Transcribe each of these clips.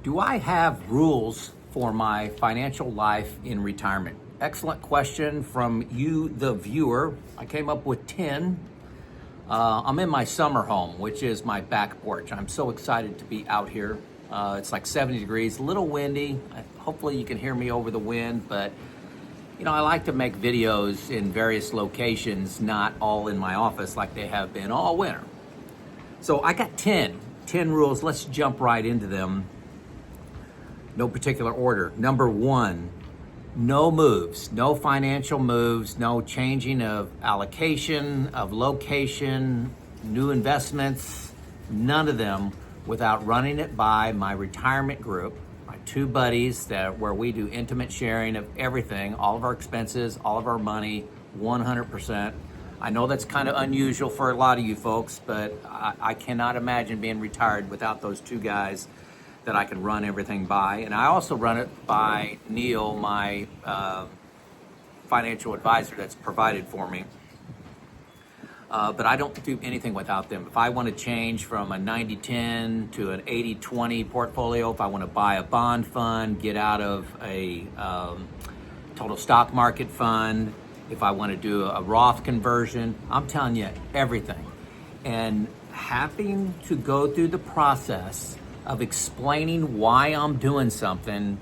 Do I have rules for my financial life in retirement? Excellent question from you, the viewer. I came up with 10. I'm in my summer home, which is my back porch. I'm so excited to be out here. It's like 70 degrees, a little windy. Hopefully you can hear me over the wind, but I like to make videos in various locations, not all in my office like they have been all winter. So I got 10 rules. Let's jump right into them. No particular order. Number 1, no moves, no financial moves, no changing of allocation, of location, new investments, none of them without running it by my retirement group, my 2 buddies where we do intimate sharing of everything, all of our expenses, all of our money, 100%. I know that's kind of unusual for a lot of you folks, but I cannot imagine being retired without those 2 guys that I can run everything by. And I also run it by Neil, my financial advisor that's provided for me. But I don't do anything without them. If I want to change from a 90-10 to an 80-20 portfolio, if I want to buy a bond fund, get out of a total stock market fund, if I want to do a Roth conversion, I'm telling you everything. And having to go through the process of explaining why I'm doing something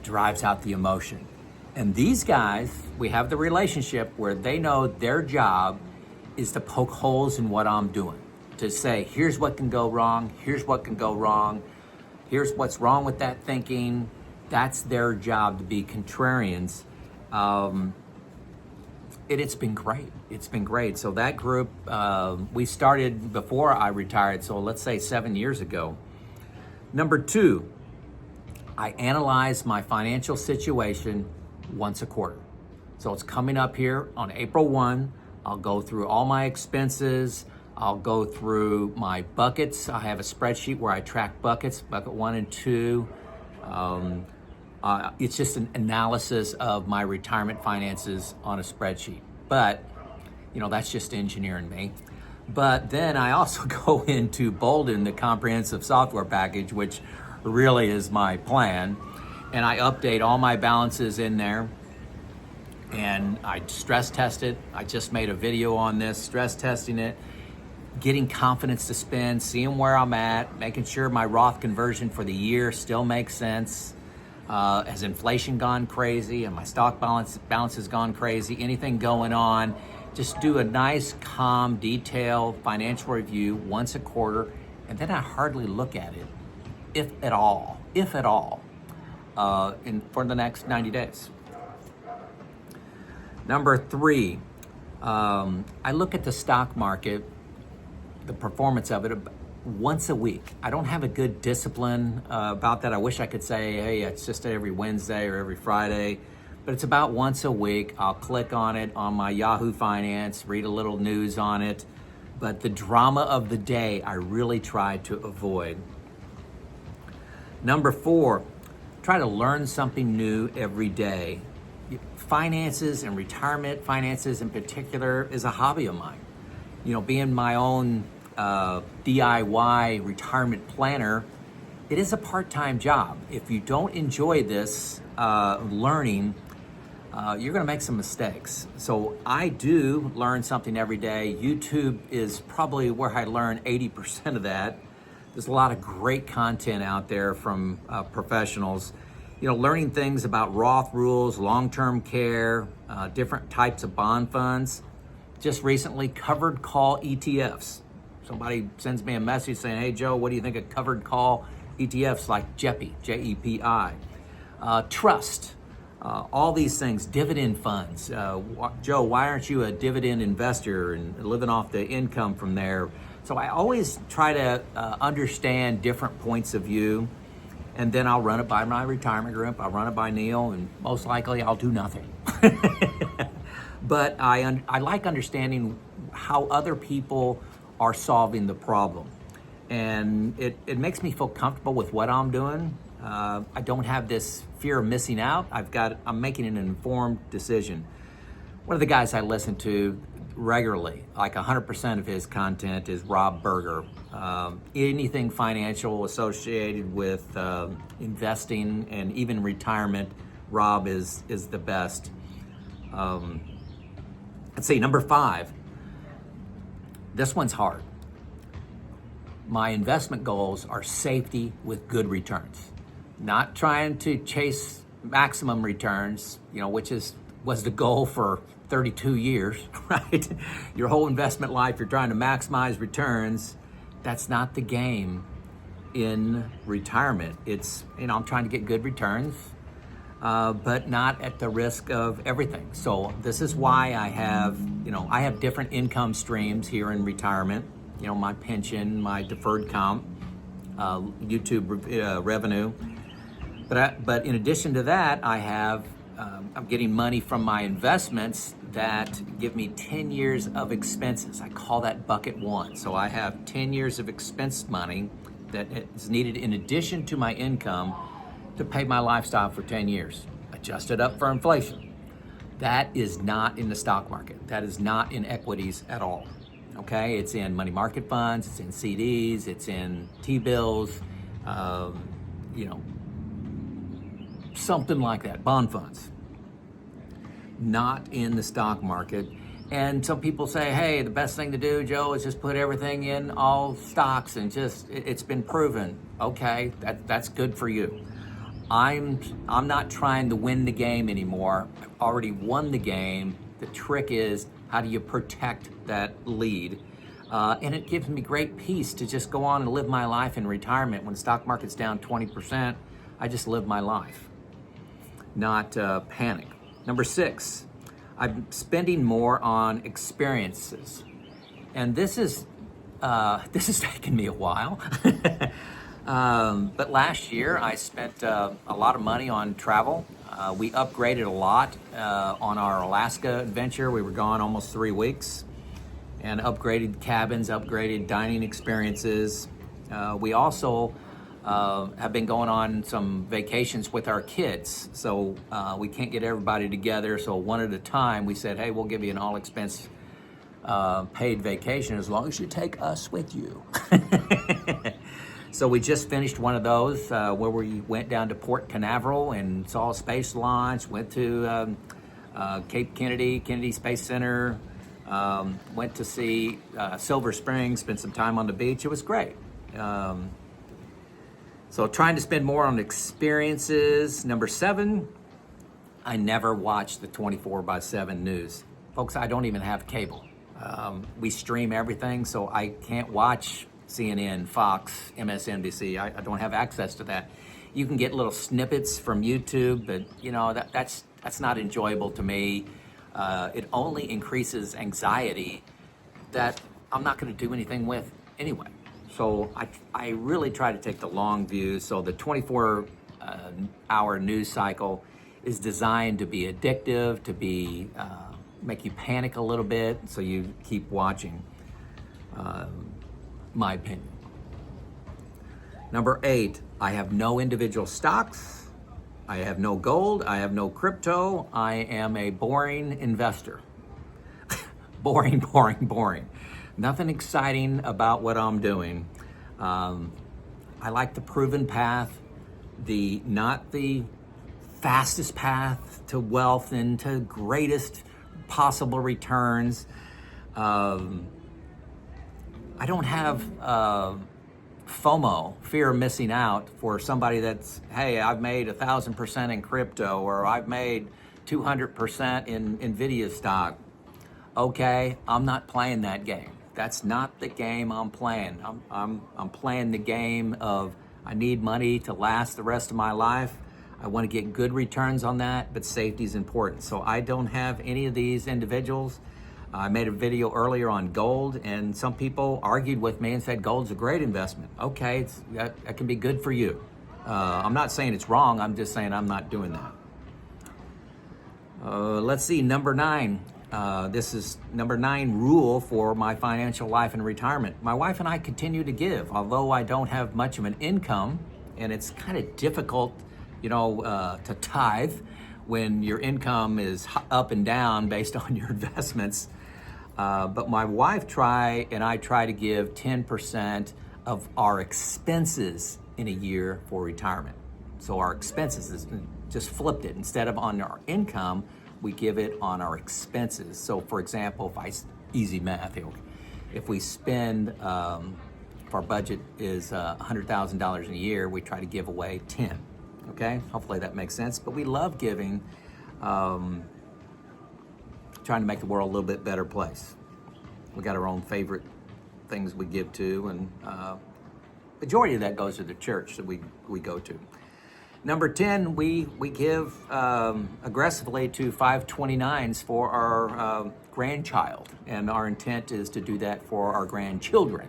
drives out the emotion. And these guys, we have the relationship where they know their job is to poke holes in what I'm doing, to say, here's what can go wrong, here's what can go wrong, here's what's wrong with that thinking. That's their job, to be contrarians. It's been great. It's been great. So that group, we started before I retired, so let's say 7 years ago. Number 2, I analyze my financial situation once a quarter. So it's coming up here on April 1. I'll go through all my expenses. I'll go through my buckets. I have a spreadsheet where I track buckets, bucket 1 and 2. It's just an analysis of my retirement finances on a spreadsheet. But, that's just engineering me. But then I also go into Bolden, the comprehensive software package, which really is my plan. And I update all my balances in there. And I stress test it. I just made a video on this, stress testing it, getting confidence to spend, seeing where I'm at, making sure my Roth conversion for the year still makes sense. Has inflation gone crazy and my stock balance has gone crazy? Anything going on? Just do a nice, calm, detailed financial review once a quarter, and then I hardly look at it, if at all, for the next 90 days. Number 3, I look at the stock market, the performance of it, once a week. I don't have a good discipline about that. I wish I could say, hey, it's just every Wednesday or every Friday, but it's about once a week. I'll click on it on my Yahoo Finance, read a little news on it, but the drama of the day, I really try to avoid. Number 4, try to learn something new every day. Finances and retirement finances in particular is a hobby of mine. Being my own DIY retirement planner, it is a part-time job. If you don't enjoy this learning, you're going to make some mistakes. So I do learn something every day. YouTube is probably where I learn 80% of that. There's a lot of great content out there from professionals. Learning things about Roth rules, long-term care, different types of bond funds. Just recently, covered call ETFs. Somebody sends me a message saying, hey, Joe, what do you think of covered call ETFs like JEPI, J-E-P-I? Trust, all these things, dividend funds. Joe, why aren't you a dividend investor and living off the income from there? So I always try to understand different points of view. And then I'll run it by my retirement group. I'll run it by Neil, and most likely I'll do nothing. But I like understanding how other people are solving the problem. And it makes me feel comfortable with what I'm doing. I don't have this fear of missing out. I'm making an informed decision. One of the guys I listen to, regularly. Like 100% of his content is Rob Berger. Anything financial associated with investing and even retirement, Rob is the best. Let's see, number 5. This one's hard. My investment goals are safety with good returns. Not trying to chase maximum returns, which was the goal for 32 years, right? Your whole investment life, you're trying to maximize returns. That's not the game in retirement. It's, I'm trying to get good returns, but not at the risk of everything. So this is why I have different income streams here in retirement. My pension, my deferred comp, YouTube revenue. But in addition to that, I'm getting money from my investments that give me 10 years of expenses. I call that bucket 1. So I have 10 years of expense money that is needed in addition to my income to pay my lifestyle for 10 years, adjusted up for inflation. That is not in the stock market. That is not in equities at all. Okay, it's in money market funds, it's in CDs, it's in T-bills, something like that, bond funds. Not in the stock market. And some people say, hey, the best thing to do, Joe, is just put everything in all stocks and it's been proven. Okay, that's good for you. I'm not trying to win the game anymore. I've already won the game. The trick is, how do you protect that lead? And it gives me great peace to just go on and live my life in retirement. When the stock market's down 20%, I just live my life, not panic. Number 6, I'm spending more on experiences. And this is taken me a while. But last year I spent a lot of money on travel. We upgraded a lot on our Alaska adventure. We were gone almost 3 weeks, and upgraded cabins, upgraded dining experiences. We also have been going on some vacations with our kids. So we can't get everybody together. So one at a time, we said, hey, we'll give you an all expense paid vacation as long as you take us with you. So we just finished one of those where we went down to Port Canaveral and saw a space launch, went to Cape Kennedy Space Center, went to see Silver Springs, spent some time on the beach. It was great. So trying to spend more on experiences. Number 7, I never watch the 24/7 news. Folks, I don't even have cable. We stream everything, so I can't watch CNN, Fox, MSNBC. I don't have access to that. You can get little snippets from YouTube, but that's not enjoyable to me. It only increases anxiety that I'm not going to do anything with anyway. So I really try to take the long view. So the 24-hour news cycle is designed to be addictive, to be make you panic a little bit, so you keep watching. My opinion. Number 8, I have no individual stocks. I have no gold. I have no crypto. I am a boring investor. Boring. Nothing exciting about what I'm doing. I like the proven path, not the fastest path to wealth and to greatest possible returns. I don't have FOMO, fear of missing out, for somebody that's, hey, I've made 1,000% in crypto, or I've made 200% in Nvidia stock. Okay, I'm not playing that game. That's not the game I'm playing. I'm playing the game of, I need money to last the rest of my life. I want to get good returns on that, but safety is important. So I don't have any of these individuals. I made a video earlier on gold, and some people argued with me and said gold's a great investment. Okay, that can be good for you. I'm not saying it's wrong. I'm just saying I'm not doing that. Let's see, number 9. This is number 9 rule for my financial life and retirement. My wife and I continue to give, although I don't have much of an income, and it's kind of difficult, to tithe when your income is up and down based on your investments. But my wife and I try to give 10% of our expenses in a year for retirement. So our expenses is just flipped it. Instead of on our income, we give it on our expenses. So for example, easy math here, if we spend, if our budget is $100,000 in a year, we try to give away 10. Okay, hopefully that makes sense. But we love giving, trying to make the world a little bit better place. We got our own favorite things we give to, and majority of that goes to the church that we go to. Number 10, we give aggressively to 529s for our grandchild, and our intent is to do that for our grandchildren,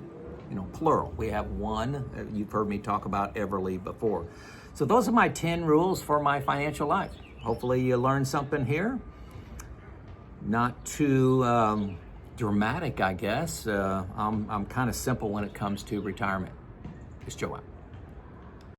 plural. We have one. You've heard me talk about Everly before. So those are my 10 rules for my financial life. Hopefully you learned something here. Not too dramatic, I guess. I'm kind of simple when it comes to retirement. It's Joe out.